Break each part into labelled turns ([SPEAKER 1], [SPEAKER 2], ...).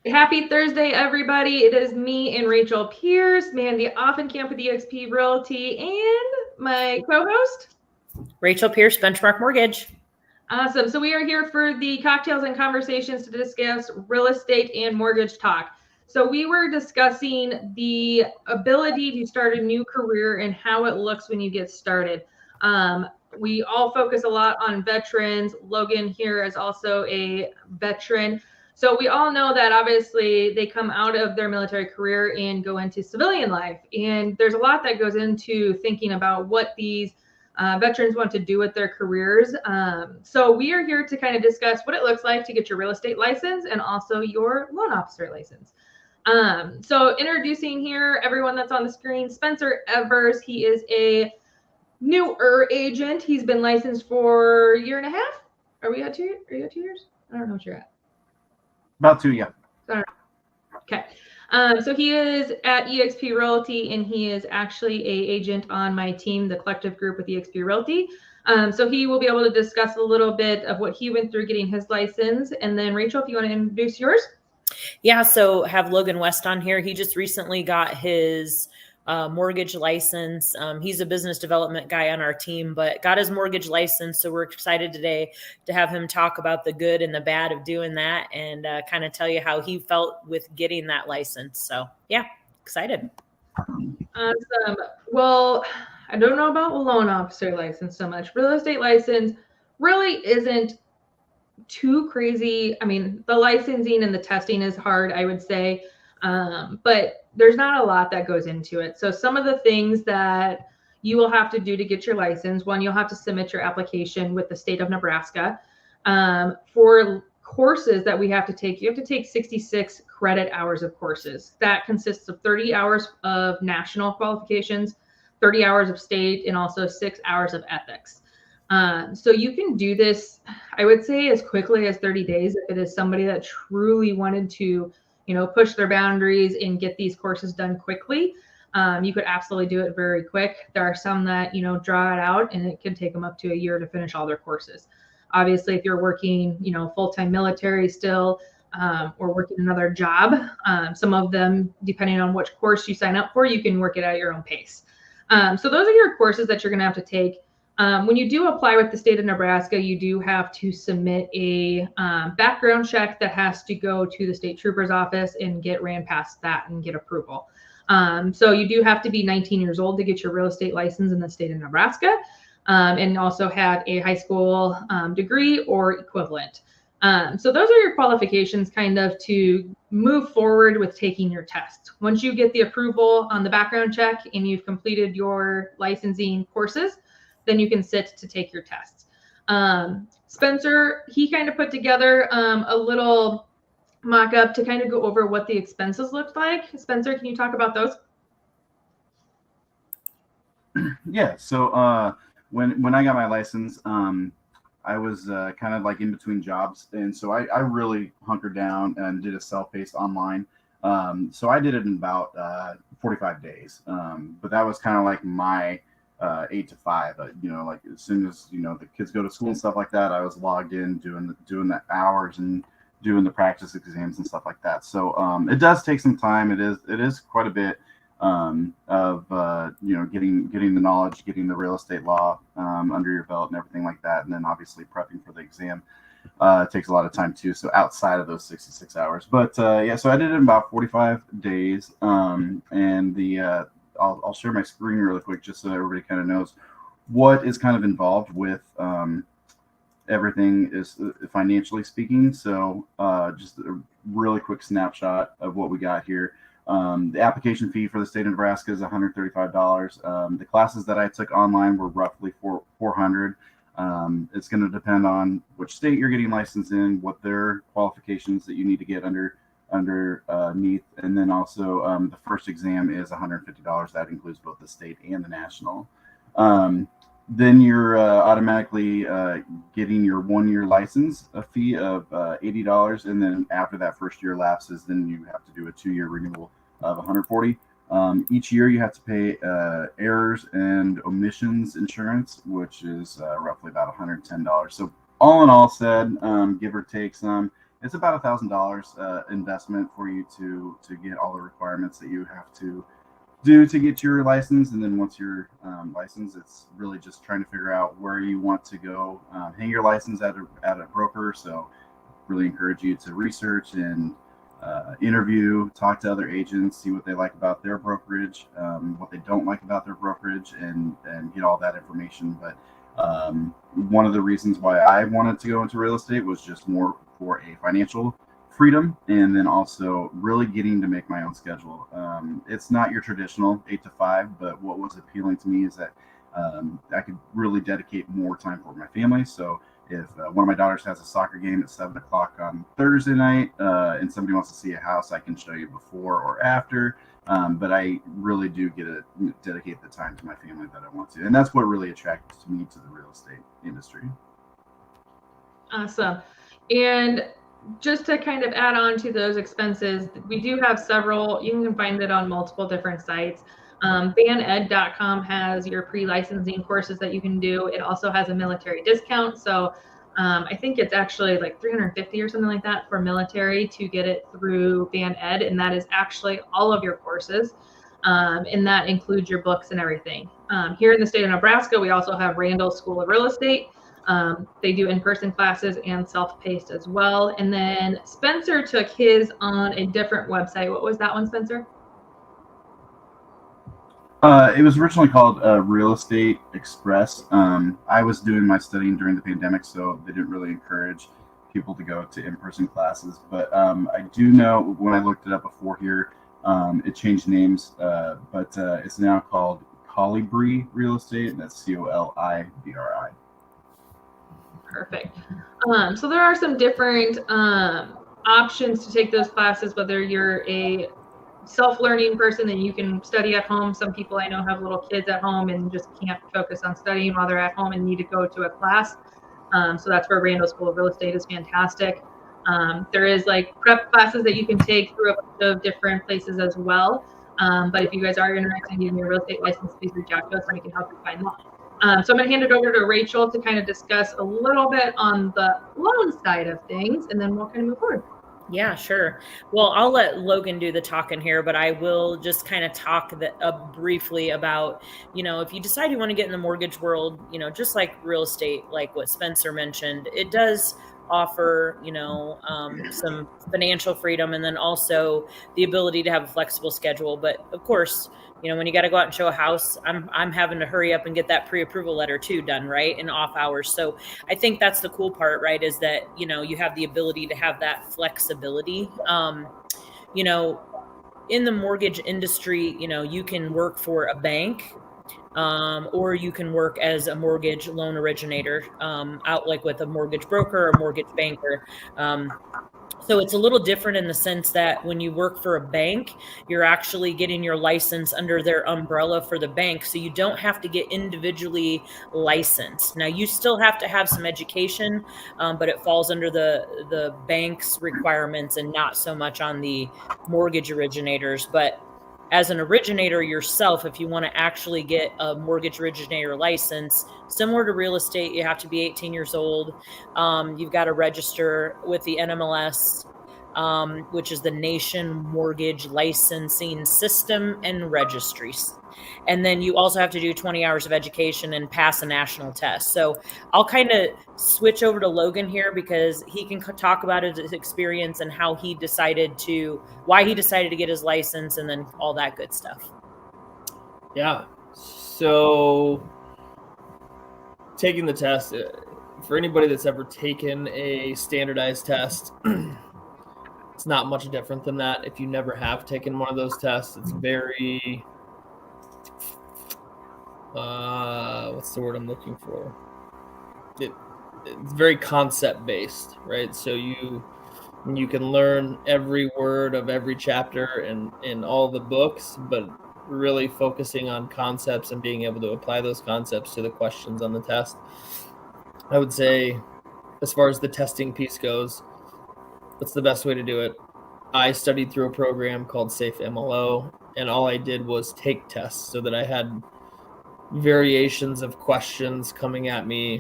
[SPEAKER 1] Happy Thursday, everybody. It is me and Rachel Pierce, Mandy Offenkamp with eXp Realty, and my co-host,
[SPEAKER 2] Rachel Pierce, Benchmark Mortgage.
[SPEAKER 1] Awesome. So we are here for the cocktails and conversations to discuss real estate and mortgage talk. So we were discussing the ability to start a new career and how it looks when you get started. We all focus a lot on veterans. Logan here is also a veteran. So we all know that obviously they come out of their military career and go into civilian life. And there's a lot that goes into thinking about what these veterans want to do with their careers. So we are here to kind of discuss what it looks like to get your real estate license and also your loan officer license. So introducing here, everyone that's on the screen, Spencer Evers. He is a newer agent. He's been licensed for a year and a half. Are we at 2 years? Are you at 2 years? I don't know what you're at.
[SPEAKER 3] About 2, yeah.
[SPEAKER 1] Okay. So he is at eXp Realty, and he is actually an agent on my team, the collective group with eXp Realty. So he will be able to discuss a little bit of what he went through getting his license. And then Rachel, if you want to introduce yours.
[SPEAKER 2] Yeah, so have Logan West on here. He just recently got his mortgage license. He's a business development guy on our team, but got his mortgage license. So we're excited today to have him talk about the good and the bad of doing that and kind of tell you how he felt with getting that license. So yeah, excited.
[SPEAKER 1] Awesome. Well, I don't know about loan officer license so much. Real estate license really isn't too crazy. I mean, the licensing and the testing is hard, I would say. But there's not a lot that goes into it. So some of the things that you will have to do to get your license, one, you'll have to submit your application with the state of Nebraska. For courses that we have to take, you have to take 66 credit hours of courses. That consists of 30 hours of national qualifications, 30 hours of state, and also 6 hours of ethics. So you can do this, I would say, as quickly as 30 days if it is somebody that truly wanted to, push their boundaries and get these courses done quickly. You could absolutely do it very quick. There are some that, draw it out, and it can take them up to a year to finish all their courses. Obviously, if you're working, full-time military still, or working another job, some of them, depending on which course you sign up for, you can work it at your own pace. So those are your courses that you're going to have to take. When you do apply with the state of Nebraska, you do have to submit a background check that has to go to the state trooper's office and get ran past that and get approval. So you do have to be 19 years old to get your real estate license in the state of Nebraska, and also have a high school degree or equivalent. So those are your qualifications kind of to move forward with taking your test. Once you get the approval on the background check and you've completed your licensing courses, then you can sit to take your tests. Spencer, he kind of put together a little mock-up to kind of go over what the expenses looked like. Spencer, can you talk about those?
[SPEAKER 3] Yeah, so when I got my license, I was kind of like in between jobs, and so I really hunkered down and did a self-paced online. So I did it in about 45 days, but that was kind of like my 8 to 5. Like as soon as the kids go to school and stuff like that, I was logged in doing the hours and doing the practice exams and stuff like that. So it does take some time. It is quite a bit of getting the knowledge, getting the real estate law under your belt and everything like that, and then obviously prepping for the exam. It takes a lot of time too. So outside of those 66 hours, but yeah, so I did it in about 45 days, and the I'll share my screen really quick just so everybody kind of knows what is kind of involved with everything is financially speaking. So just a really quick snapshot of what we got here. The application fee for the state of Nebraska is $135. The classes that I took online were roughly $400. It's going to depend on which state you're getting licensed in, what their qualifications that you need to get underneath, and then also the first exam is $150. That includes both the state and the national. Then you're automatically getting your 1-year license, a fee of $80, and then after that first year lapses, then you have to do a 2-year renewal of $140. Each year you have to pay errors and omissions insurance, which is roughly about $110. So all in all said, give or take some, it's about $1,000 investment for you to get all the requirements that you have to do to get your license. And then once you're licensed, it's really just trying to figure out where you want to go hang your license at a broker. So really encourage you to research and interview, talk to other agents, see what they like about their brokerage, what they don't like about their brokerage, and get all that information. But one of the reasons why I wanted to go into real estate was just more for a financial freedom, and then also really getting to make my own schedule. It's not your traditional 8 to 5, but what was appealing to me is that I could really dedicate more time for my family. So if one of my daughters has a soccer game at 7 o'clock on Thursday night and somebody wants to see a house, I can show you before or after. But I really do get to dedicate the time to my family that I want to. And that's what really attracted me to the real estate industry.
[SPEAKER 1] Awesome. And just to kind of add on to those expenses, we do have several. You can find it on multiple different sites. Baned.com has your pre-licensing courses that you can do. It also has a military discount. So I think it's actually like $350 or something like that for military to get it through Baned. And that is actually all of your courses. And that includes your books and everything. Here in the state of Nebraska, we also have Randall School of Real Estate. They do in-person classes and self-paced as well. And then Spencer took his on a different website. What was that one, Spencer?
[SPEAKER 3] It was originally called Real Estate Express. I was doing my studying during the pandemic, so they didn't really encourage people to go to in-person classes. But I do know when I looked it up before here, it changed names, but it's now called Colibri Real Estate, and that's Colibri.
[SPEAKER 1] Perfect. So there are some different options to take those classes, whether you're a self-learning person and you can study at home. Some people I know have little kids at home and just can't focus on studying while they're at home and need to go to a class. So that's where Randall School of Real Estate is fantastic. There is like prep classes that you can take through a bunch of different places as well. But if you guys are interested in getting your real estate license, please reach out to us and we can help you find one. So I'm going to hand it over to Rachel to kind of discuss a little bit on the loan side of things, and then we'll kind of move forward.
[SPEAKER 2] Yeah, sure. Well, I'll let Logan do the talking here, but I will just kind of talk briefly about, if you decide you want to get in the mortgage world, just like real estate, like what Spencer mentioned, it does offer, some financial freedom and then also the ability to have a flexible schedule. But of course, when you got to go out and show a house, I'm having to hurry up and get that pre-approval letter too done, right, in off hours. So I think that's the cool part, right, is that, you have the ability to have that flexibility. In the mortgage industry, you can work for a bank, or you can work as a mortgage loan originator, out like with a mortgage broker or mortgage banker. So it's a little different in the sense that when you work for a bank, you're actually getting your license under their umbrella for the bank. So you don't have to get individually licensed. Now you still have to have some education, but it falls under the bank's requirements and not so much on the mortgage originators. But as an originator yourself, if you want to actually get a mortgage originator license, similar to real estate, you have to be 18 years old. You've got to register with the NMLS, which is the Nation Mortgage Licensing System and Registries. And then you also have to do 20 hours of education and pass a national test. So I'll kind of switch over to Logan here because he can talk about his experience and why he decided to get his license and then all that good stuff.
[SPEAKER 4] Yeah. So taking the test, for anybody that's ever taken a standardized test, it's not much different than that. If you never have taken one of those tests, it's very... what's the word I'm looking for? It's very concept based, right? So you can learn every word of every chapter in all the books, but really focusing on concepts and being able to apply those concepts to the questions on the test. I would say, as far as the testing piece goes, that's the best way to do it. I studied through a program called Safe MLO, and all I did was take tests so that I had variations of questions coming at me.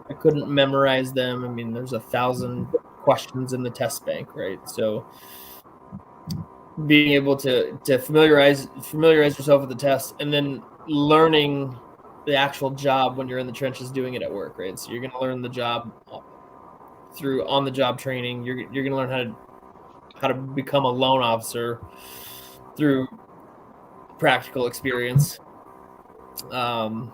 [SPEAKER 4] I couldn't memorize them. I mean, there's 1,000 questions in the test bank, right? So being able to familiarize yourself with the test, and then learning the actual job when you're in the trenches doing it at work, right? So you're going to learn the job through on-the-job training. You're going to learn how to become a loan officer through practical experience. The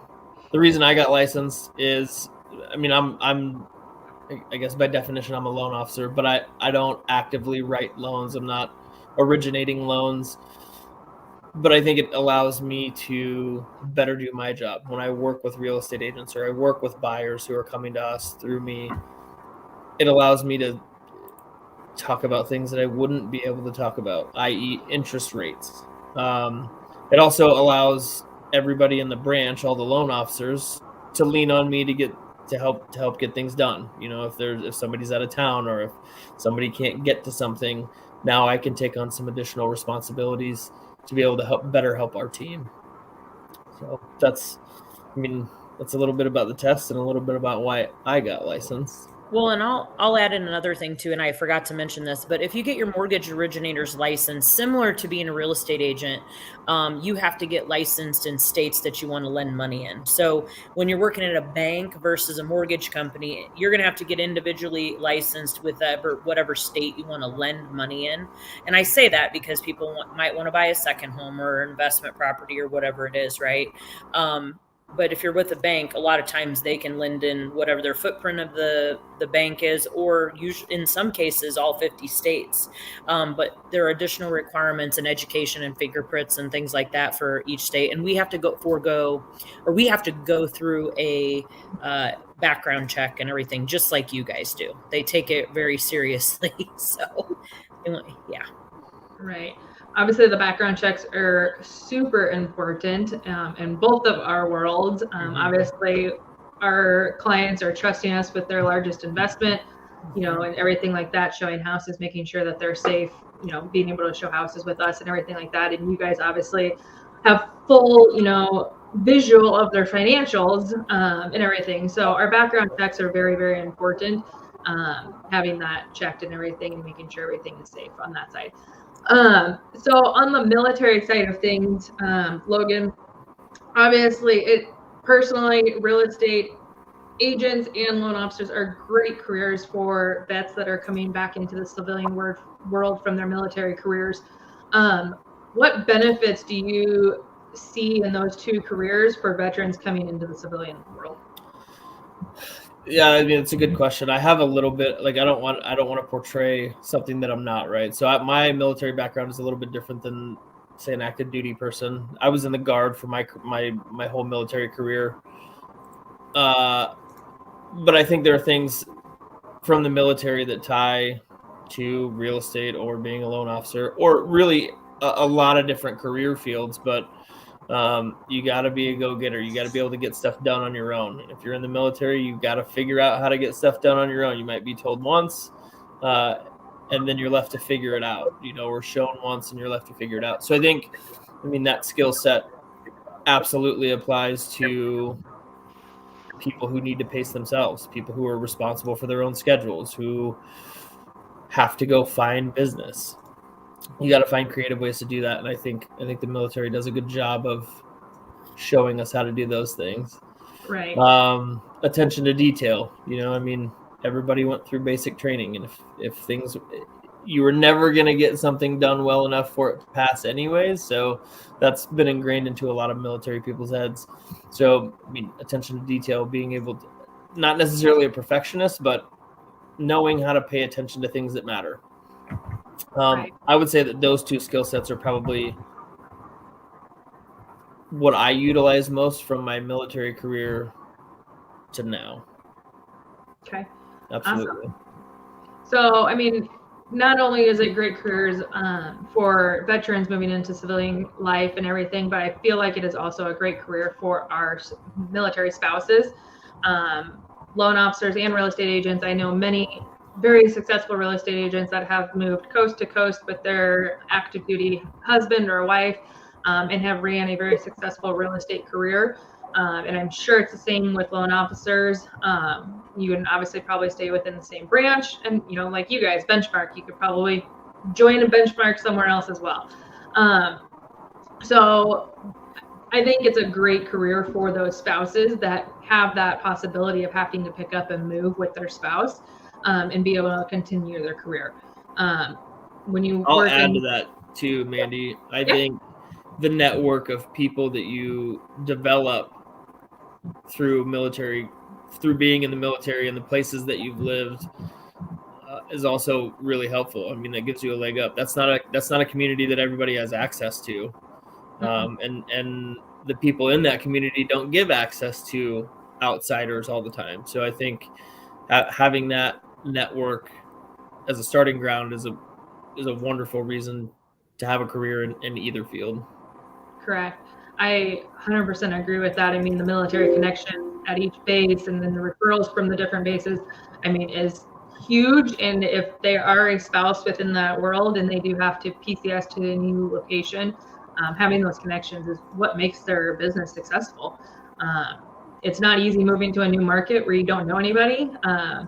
[SPEAKER 4] reason I got licensed is, I mean, I guess by definition I'm a loan officer, but I don't actively write loans. I'm not originating loans, but I think it allows me to better do my job when I work with real estate agents or I work with buyers who are coming to us through me. It allows me to talk about things that I wouldn't be able to talk about, i.e. interest rates. It also allows everybody in the branch, all the loan officers, to lean on me to help get things done. You know, if somebody's out of town or if somebody can't get to something, now I can take on some additional responsibilities to be able to better help our team. So that's a little bit about the test and a little bit about why I got licensed.
[SPEAKER 2] Well, and I'll add in another thing too, and I forgot to mention this, but if you get your mortgage originator's license, similar to being a real estate agent, you have to get licensed in states that you want to lend money in. So when you're working at a bank versus a mortgage company, you're going to have to get individually licensed with whatever state you want to lend money in. And I say that because people might want to buy a second home or investment property or whatever it is, right? But if you're with a bank, a lot of times they can lend in whatever their footprint of the bank is, or usually in some cases, all 50 states. But there are additional requirements in education and fingerprints and things like that for each state. And we have to go through a background check and everything, just like you guys do. They take it very seriously. So, yeah.
[SPEAKER 1] Right. Obviously, the background checks are super important in both of our worlds. Obviously, our clients are trusting us with their largest investment, and everything like that, showing houses, making sure that they're safe, being able to show houses with us and everything like that. And you guys obviously have full, visual of their financials and everything. So our background checks are very, very important, having that checked and everything and making sure everything is safe on that side. So on the military side of things, Logan, obviously personally, real estate agents and loan officers are great careers for vets that are coming back into the civilian world from their military careers. What benefits do you see in those two careers for veterans coming into the civilian world?
[SPEAKER 4] Yeah, I mean, it's a good question. I have a little bit, I don't want to portray something that I'm not, right? So my military background is a little bit different than, say, an active duty person. I was in the Guard for my whole military career. But I think there are things from the military that tie to real estate or being a loan officer, or really a lot of different career fields. But you got to be a go-getter. You got to be able to get stuff done on your own. And if you're in the military, you got to figure out how to get stuff done on your own. You might be told once, and then you're left to figure it out, or shown once and you're left to figure it out. So I think, that skill set absolutely applies to people who need to pace themselves, people who are responsible for their own schedules, who have to go find business. You got to find creative ways to do that. And I think the military does a good job of showing us how to do those things.
[SPEAKER 1] Right.
[SPEAKER 4] Attention to detail, everybody went through basic training, and if things, you were never going to get something done well enough for it to pass anyways. So that's been ingrained into a lot of military people's heads. So, attention to detail, being able to, not necessarily a perfectionist, but knowing how to pay attention to things that matter.
[SPEAKER 1] Right.
[SPEAKER 4] I would say that those two skill sets are probably what I utilize most from my military career to now.
[SPEAKER 1] Okay.
[SPEAKER 4] Absolutely.
[SPEAKER 1] Awesome. So, not only is it great careers for veterans moving into civilian life and everything, but I feel like it is also a great career for our military spouses, loan officers, and real estate agents. I know many very successful real estate agents that have moved coast to coast with their active duty husband or wife and have ran a very successful real estate career. And I'm sure it's the same with loan officers. You can obviously probably stay within the same branch, and like you guys, benchmark. You could probably join a benchmark somewhere else as well. So I think it's a great career for those spouses that have that possibility of having to pick up and move with their spouse, and be able to continue their career. When you
[SPEAKER 4] I'll
[SPEAKER 1] work
[SPEAKER 4] add to that too, Mandy. I think the network of people that you develop through being in the military and the places that you've lived is also really helpful. I mean, that gives you a leg up. That's not a community that everybody has access to, and the people in that community don't give access to outsiders all the time. So I think having that network as a starting ground is a wonderful reason to have a career in either field.
[SPEAKER 1] Correct. I 100% agree with that. I mean, the military connection at each base and then the referrals from the different bases, I mean, is huge. And if they are a spouse within that world and they do have to PCS to a new location, having those connections is what makes their business successful. It's not easy moving to a new market where you don't know anybody.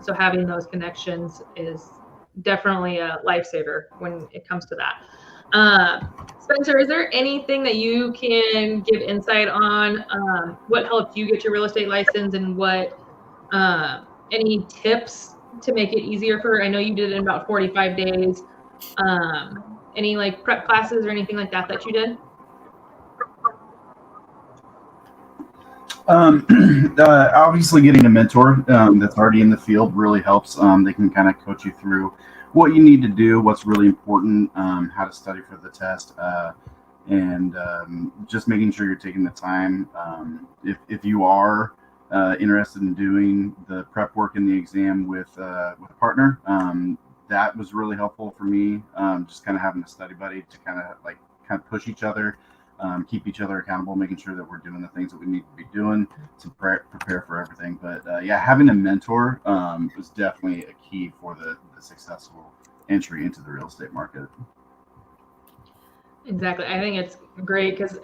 [SPEAKER 1] So having those connections is definitely a lifesaver when it comes to that. Spencer, is there anything that you can give insight on what helped you get your real estate license, and what any tips to make it easier for? I know you did it in about 45 days. Any like prep classes or anything like that you did?
[SPEAKER 3] Obviously getting a mentor that's already in the field really helps. They can kind of coach you through what you need to do, what's really important, how to study for the test, and just making sure you're taking the time. If you are interested in doing the prep work and the exam with a partner, that was really helpful for me. Just kind of having a study buddy to kind of push each other, keep each other accountable, making sure that we're doing the things that we need to be doing to prepare for everything. But having a mentor was definitely a key for the successful entry into the real estate market.
[SPEAKER 1] Exactly. I think it's great because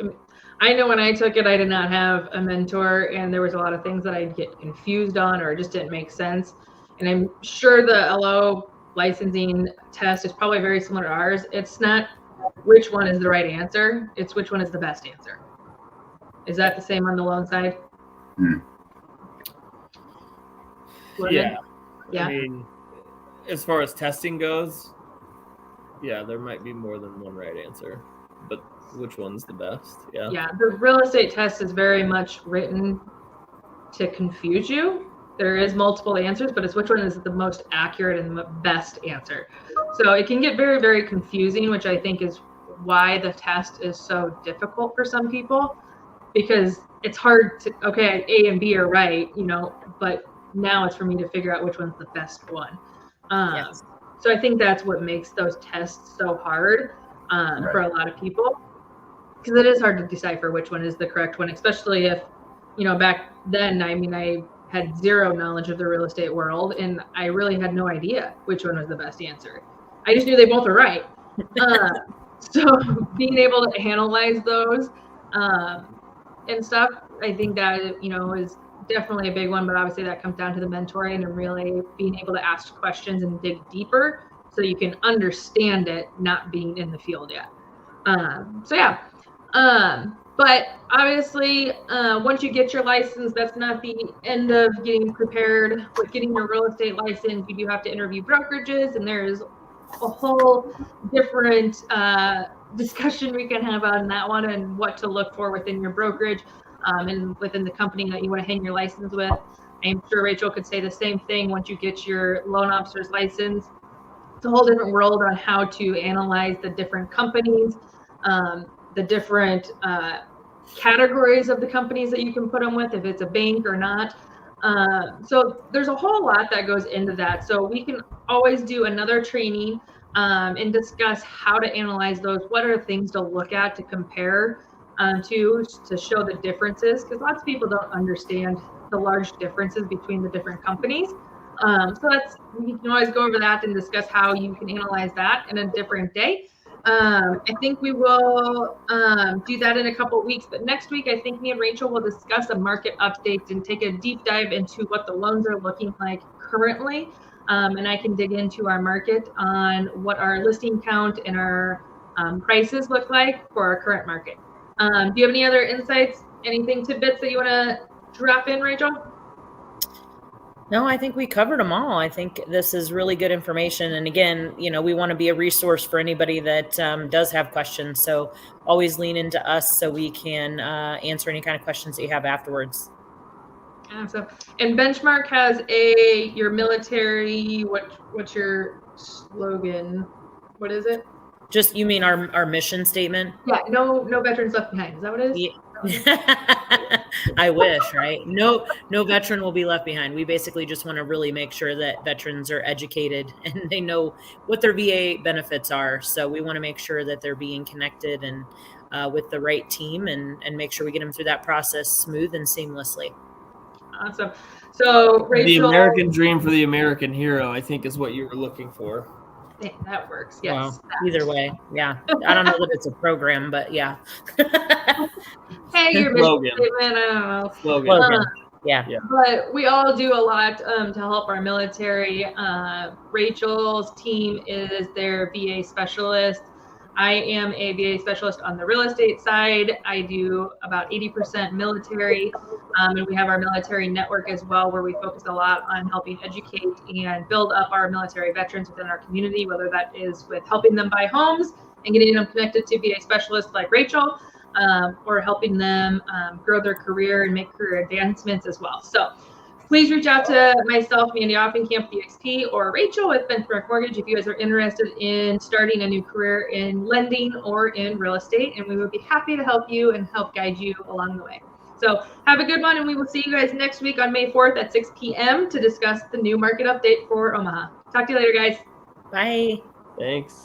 [SPEAKER 1] I know when I took it, I did not have a mentor, and there was a lot of things that I'd get confused on or just didn't make sense. And I'm sure the LO licensing test is probably very similar to ours. It's not which one is the right answer, it's which one is the best answer. Is that the same on the loan side?
[SPEAKER 4] Yeah.
[SPEAKER 1] Yeah.
[SPEAKER 4] I mean, as far as testing goes, there might be more than one right answer, but which one's the best?
[SPEAKER 1] Yeah, the real estate test is very much written to confuse you. There is multiple answers, but it's which one is the most accurate and the best answer. So it can get very, very confusing, which I think is why the test is so difficult for some people, because it's hard to, okay, A and B are right, but now it's for me to figure out which one's the best one.
[SPEAKER 2] Yes.
[SPEAKER 1] So I think that's what makes those tests so hard for a lot of people, because it is hard to decipher which one is the correct one, especially if, back then, I mean, I had zero knowledge of the real estate world, and I really had no idea which one was the best answer. I just knew they both were right. So being able to analyze those and stuff, I think that, is definitely a big one, but obviously that comes down to the mentoring and really being able to ask questions and dig deeper so you can understand it, not being in the field yet. But obviously, once you get your license, that's not the end of getting prepared with getting your real estate license. You do have to interview brokerages, and there's a whole different discussion we can have on that one, and what to look for within your brokerage and within the company that you want to hang your license with. I'm sure Rachel could say the same thing once you get your loan officer's license. It's a whole different world on how to analyze the different companies, the different categories of the companies that you can put them with, if it's a bank or not. So there's a whole lot that goes into that. So we can always do another training and discuss how to analyze those. What are things to look at to compare to show the differences? Because lots of people don't understand the large differences between the different companies. So we can always go over that and discuss how you can analyze that in a different day. I think we will do that in a couple of weeks. But next week, I think me and Rachel will discuss a market update and take a deep dive into what the loans are looking like currently. And I can dig into our market on what our listing count and our prices look like for our current market. Do you have any other insights, anything, tidbits that you want to drop in, Rachel?
[SPEAKER 2] No, I think we covered them all. I think this is really good information. And again, we want to be a resource for anybody that does have questions. So always lean into us so we can answer any kind of questions that you have afterwards.
[SPEAKER 1] Awesome. And Benchmark has your military, what's your slogan? What is it?
[SPEAKER 2] Just, you mean our mission statement?
[SPEAKER 1] Yeah, no veterans left behind. Is that what it is?
[SPEAKER 2] Yeah. I wish, right? No veteran will be left behind. We basically just want to really make sure that veterans are educated and they know what their VA benefits are. So we want to make sure that they're being connected and with the right team and make sure we get them through that process smooth and seamlessly.
[SPEAKER 1] Awesome. So Rachel,
[SPEAKER 4] the American dream for the American hero, I think, is what you were looking for.
[SPEAKER 1] That works. Yes.
[SPEAKER 2] Wow. Either way, yeah. I don't know that it's a program, but yeah.
[SPEAKER 1] Hey, your mission statement. I don't know.
[SPEAKER 2] Slogan. Yeah.
[SPEAKER 1] But we all do a lot to help our military. Rachel's team is their VA specialist. I am a VA specialist on the real estate side. I do about 80% military, and we have our military network as well, where we focus a lot on helping educate and build up our military veterans within our community, whether that is with helping them buy homes and getting them connected to VA specialists like Rachel, or helping them grow their career and make career advancements as well. So please reach out to myself, Mandy Offenkamp, DXP, or Rachel with Benchmark Mortgage if you guys are interested in starting a new career in lending or in real estate, and we would be happy to help you and help guide you along the way. So have a good one, and we will see you guys next week on May 4th at 6 p.m. to discuss the new market update for Omaha. Talk to you later, guys.
[SPEAKER 2] Bye.
[SPEAKER 4] Thanks.